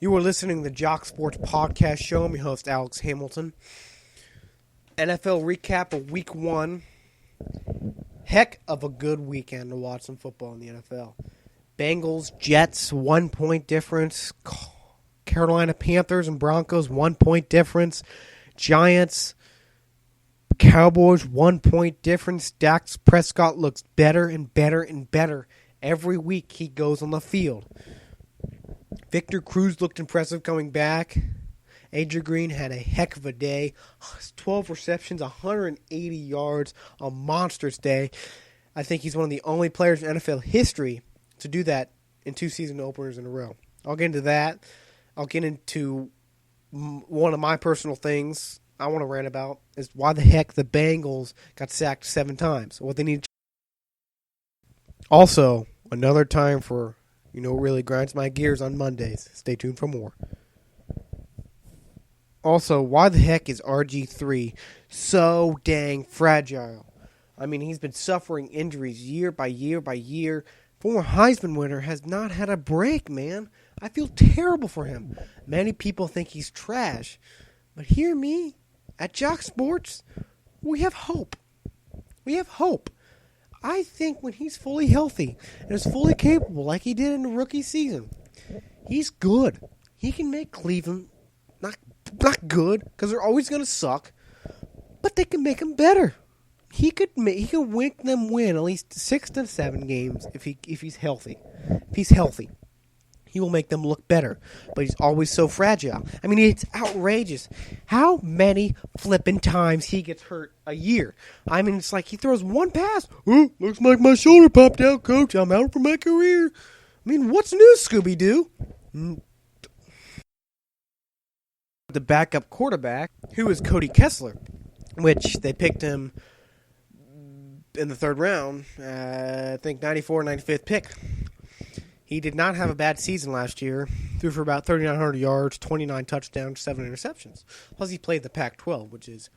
You are listening to the Jacsports podcast show. I'm your host, Alex Hamilton. NFL recap of week 1. Heck of a good weekend to watch some football in the NFL. Bengals, Jets, 1 point difference. Carolina Panthers and Broncos, 1 point difference. Giants, Cowboys, 1 point difference. Dak Prescott looks better and better and better every week he goes on the field. Victor Cruz looked impressive coming back. AJ Green had a heck of a day. 12 receptions, 180 yards, a monstrous day. I think he's one of the only players in NFL history to do that in 2 season openers in a row. I'll get into that. I'll get into one of my personal things I want to rant about is why the heck the Bengals got sacked 7 times. What they need. Also, another time for, really grinds my gears on Mondays. Stay tuned for more. Also, why the heck is RG3 so dang fragile? I mean, he's been suffering injuries year by year by year. Former Heisman winner has not had a break, man. I feel terrible for him. Many people think he's trash. But hear me, at Jacsports, we have hope. We have hope. I think when he's fully healthy and is fully capable like he did in the rookie season, he's good. He can make Cleveland not good because they're always going to suck, but they can make him better. He could make them win at least 6 to 7 games if he's healthy. If he's healthy, he will make them look better. But he's always so fragile. I mean, it's outrageous how many flipping times he gets hurt a year. I mean, it's like he throws one pass. Oh, looks like my shoulder popped out, coach. I'm out for my career. I mean, what's new, Scooby-Doo? The backup quarterback, who is Cody Kessler, which they picked him in the 3rd round, I think 94, 95th pick. He did not have a bad season last year. Threw for about 3,900 yards, 29 touchdowns, 7 interceptions. Plus, he played the Pac-12, which is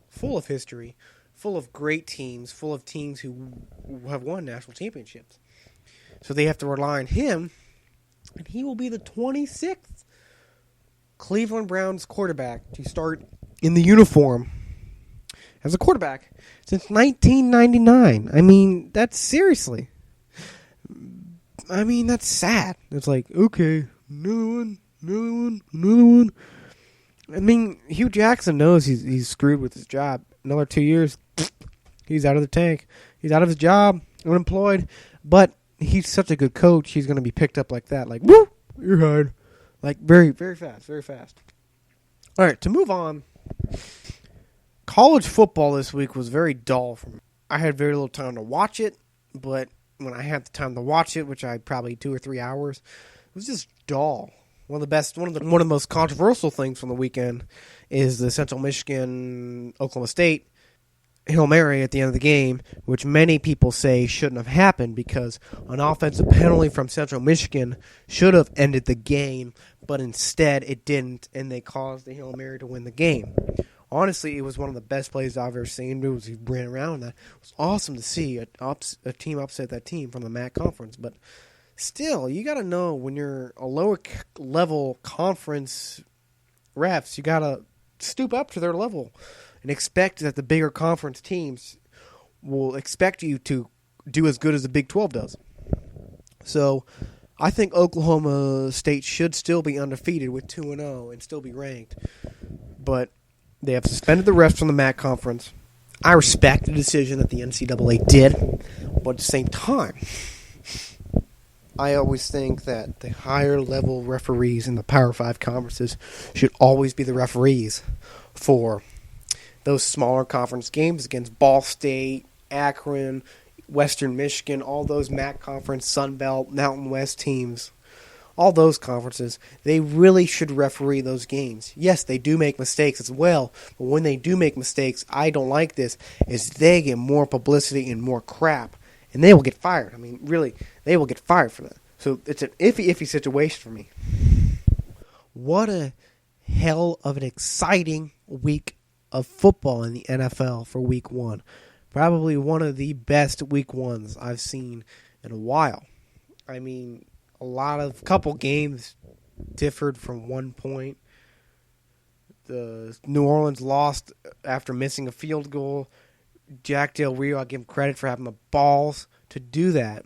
full of history, full of great teams, full of teams who have won national championships. So they have to rely on him, and he will be the 26th Cleveland Browns quarterback to start in the uniform as a quarterback since 1999. I mean, that's seriously. I mean, that's sad. It's like, okay, another one. I mean, Hugh Jackson knows he's screwed with his job. Another 2 years, he's out of the tank. He's out of his job, unemployed. But he's such a good coach, he's going to be picked up like that. Like, woo, you're hired. Like, very, very fast, very fast. All right, to move on. College football this week was very dull for me. I had very little time to watch it, but when I had the time to watch it, which I probably 2 or 3 hours, it was just dull. One of the most controversial things from the weekend is the Central Michigan Oklahoma State Hail Mary at the end of the game, which many people say shouldn't have happened because an offensive penalty from Central Michigan should have ended the game, but instead it didn't, and they caused the Hail Mary to win the game. Honestly, it was one of the best plays I've ever seen. He ran around that. It was awesome to see a team upset that team from the MAC conference. But still, you got to know when you're a lower level conference refs, you got to stoop up to their level and expect that the bigger conference teams will expect you to do as good as the Big 12 does. So I think Oklahoma State should still be undefeated with 2-0 and still be ranked. But they have suspended the refs from the MAC conference. I respect the decision that the NCAA did, but at the same time, I always think that the higher level referees in the Power 5 conferences should always be the referees for those smaller conference games against Ball State, Akron, Western Michigan, all those MAC conference, Sun Belt, Mountain West teams. All those conferences, they really should referee those games. Yes, they do make mistakes as well, but when they do make mistakes, I don't like this, is they get more publicity and more crap, and they will get fired. I mean, really, they will get fired for that. So it's an iffy situation for me. What a hell of an exciting week of football in the NFL for week 1. Probably one of the best week 1s I've seen in a while. I mean, couple games differed from 1 point. The New Orleans lost after missing a field goal. Jack Del Rio, I give him credit for having the balls to do that,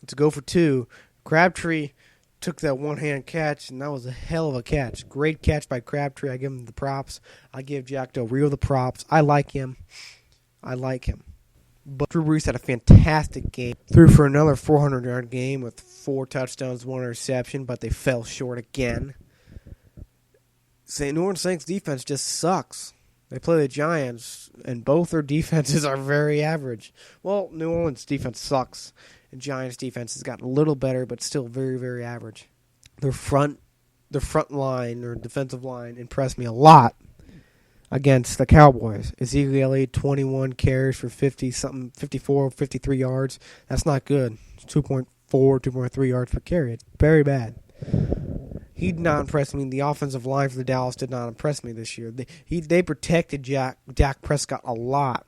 to go for two. Crabtree took that one-hand catch, and that was a hell of a catch. Great catch by Crabtree. I give him the props. I give Jack Del Rio the props. I like him. But Drew Brees had a fantastic game. Threw for another 400-yard game with 4 touchdowns, 1 interception, but they fell short again. New Orleans Saints defense just sucks. They play the Giants, and both their defenses are very average. Well, New Orleans defense sucks, and Giants defense has gotten a little better, but still very, very average. Their front line, or defensive line, impressed me a lot against the Cowboys. Ezekiel Elliott, 21 carries for 54, 53 yards. That's not good. It's 2.4, 2.3 yards per carry. It's very bad. He did not impress me. The offensive line for the Dallas did not impress me this year. They protected Dak Prescott a lot.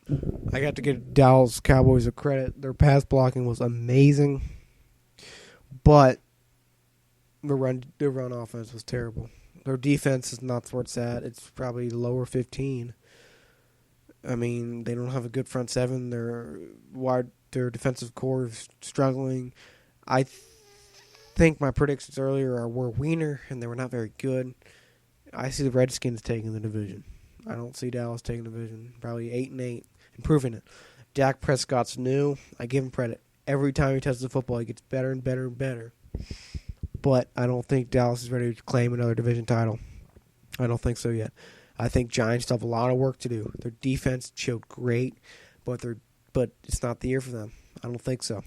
I got to give Dallas Cowboys a credit. Their pass blocking was amazing, but their run offense was terrible. Their defense is not where it's at. It's probably lower 15. I mean, they don't have a good front seven. Their defensive core is struggling. I think my predictions earlier were Wiener, and they were not very good. I see the Redskins taking the division. I don't see Dallas taking the division. Probably 8-8, improving it. Dak Prescott's new. I give him credit. Every time he touches the football, he gets better and better and better. But I don't think Dallas is ready to claim another division title. I don't think so yet. I think Giants still have a lot of work to do. Their defense showed great, but it's not the year for them. I don't think so.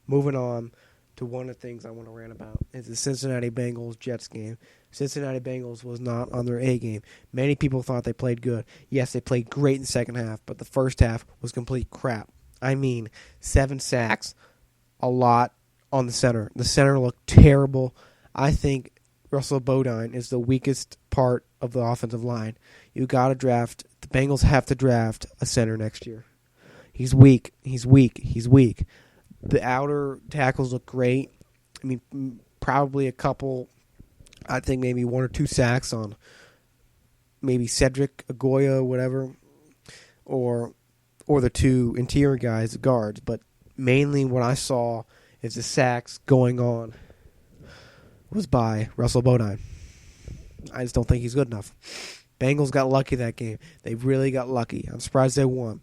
Moving on to one of the things I want to rant about is the Cincinnati Bengals-Jets game. Cincinnati Bengals was not on their A game. Many people thought they played good. Yes, they played great in the second half, but the first half was complete crap. I mean, 7 sacks, a lot on the center. The center looked terrible. I think Russell Bodine is the weakest part of the offensive line. You got to draft. The Bengals have to draft a center next year. He's weak. The outer tackles look great. I mean, probably a couple, I think maybe 1 or 2 sacks on maybe Cedric, Agoya, whatever, or the 2 interior guys, the guards. But mainly what I saw is the sacks going on was by Russell Bodine. I just don't think he's good enough. Bengals got lucky that game. They really got lucky. I'm surprised they won.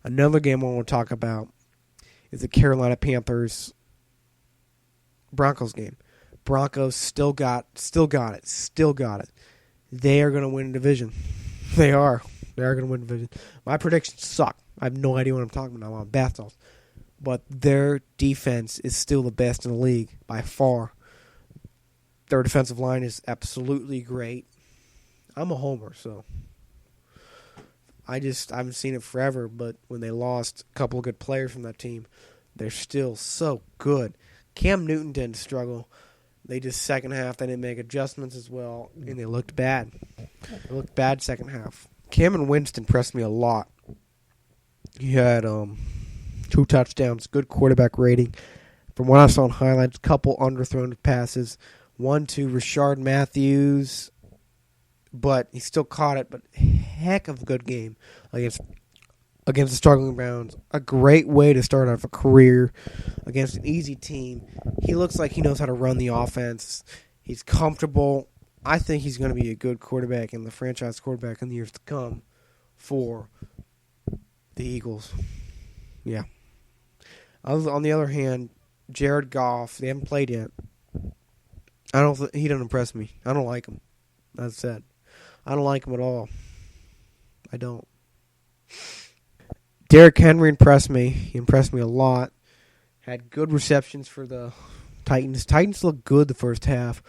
Another game I want to talk about is the Carolina Panthers Broncos game. Broncos still got it. They are going to win a division. They are going to win a division. My predictions suck. I have no idea what I'm talking about. I'm on bath salts. But their defense is still the best in the league by far. Their defensive line is absolutely great. I'm a homer, so I haven't seen it forever, but when they lost a couple of good players from that team, they're still so good. Cam Newton didn't struggle. They just second half, they didn't make adjustments as well, and they looked bad. They looked bad second half. Cameron Winston impressed me a lot. He had 2 touchdowns, good quarterback rating. From what I saw in highlights, a couple underthrown passes. 1 to Rashard Matthews, but he still caught it. But heck of a good game against the struggling Browns. A great way to start off a career against an easy team. He looks like he knows how to run the offense. He's comfortable. I think he's going to be a good quarterback and the franchise quarterback in the years to come for the Eagles. Yeah. On the other hand, Jared Goff, they haven't played yet. He doesn't impress me. I don't like him. That's said. I don't like him at all. I don't. Derrick Henry impressed me. He impressed me a lot. Had good receptions for the Titans. Titans looked good the first half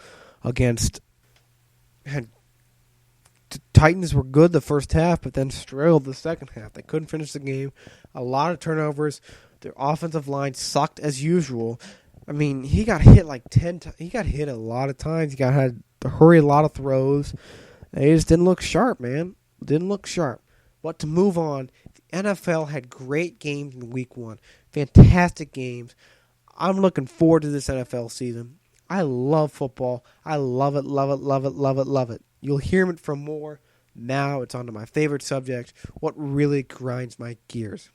Titans were good the first half, but then struggled the second half. They couldn't finish the game. A lot of turnovers. Their offensive line sucked as usual. I mean, he got hit like 10 times. He got hit a lot of times. He had to hurry a lot of throws. They just didn't look sharp, man. Didn't look sharp. But to move on, the NFL had great games in week 1. Fantastic games. I'm looking forward to this NFL season. I love football. I love it, love it, love it, love it, love it. You'll hear it from more. Now it's on to my favorite subject, what really grinds my gears.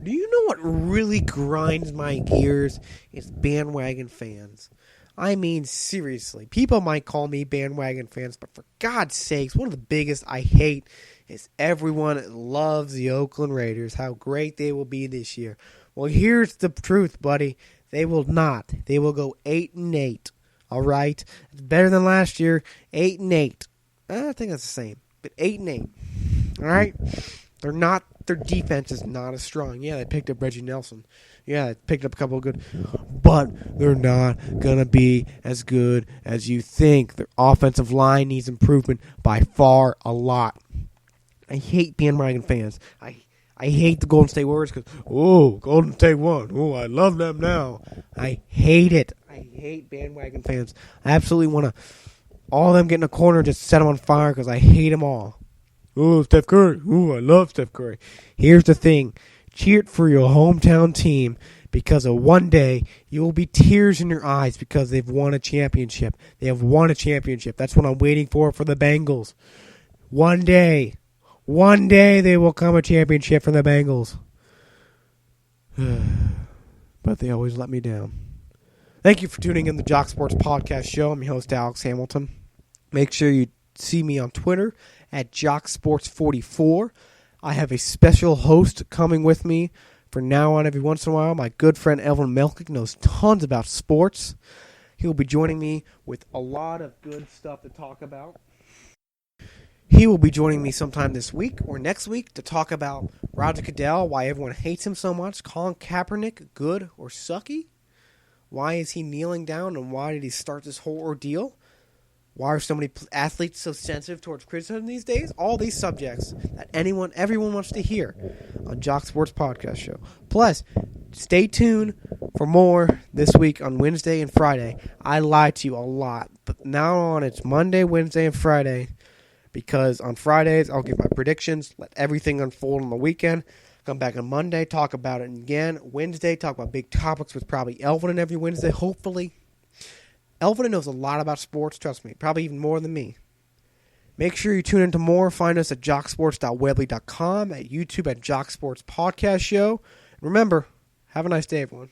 Do you know what really grinds my gears? It's bandwagon fans. I mean, seriously. People might call me bandwagon fans, but for God's sakes, one of the biggest I hate is everyone loves the Oakland Raiders, how great they will be this year. Well, here's the truth, buddy. They will not. They will go 8-8. All right? It's better than last year. 8-8. I think that's the same. But 8-8. All right? They're not. Their defense is not as strong. Yeah, they picked up Reggie Nelson. Yeah, they picked up a couple of good. But they're not going to be as good as you think. Their offensive line needs improvement by far a lot. I hate bandwagon fans. I hate the Golden State Warriors because, Golden State won. Oh, I love them now. I hate it. I hate bandwagon fans. I absolutely want to all of them get in a corner and just set them on fire because I hate them all. Oh, Steph Curry. Oh, I love Steph Curry. Here's the thing. Cheer for your hometown team because of one day you will be tears in your eyes because they've won a championship. They have won a championship. That's what I'm waiting for the Bengals. One day they will come a championship for the Bengals. But they always let me down. Thank you for tuning in the Jacsports podcast show. I'm your host, Alex Hamilton. Make sure you see me on Twitter at Jacsports44. I have a special host coming with me for now on every once in a while. My good friend Elvin Melkick knows tons about sports. He'll be joining me with a lot of good stuff to talk about. He will be joining me sometime this week or next week to talk about Roger Goodell, why everyone hates him so much, Colin Kaepernick, good or sucky? Why is he kneeling down and why did he start this whole ordeal? Why are so many athletes so sensitive towards criticism these days? All these subjects that everyone wants to hear on Jacsports Podcast Show. Plus, stay tuned for more this week on Wednesday and Friday. I lie to you a lot, but now on it's Monday, Wednesday, and Friday because on Fridays I'll give my predictions, let everything unfold on the weekend. Come back on Monday, talk about it again. Wednesday, talk about big topics with probably Elvin every Wednesday, hopefully. Elvin knows a lot about sports, trust me, probably even more than me. Make sure you tune into more. Find us at jocksports.weebly.com, at YouTube at Jacsports Podcast Show. Remember, have a nice day, everyone.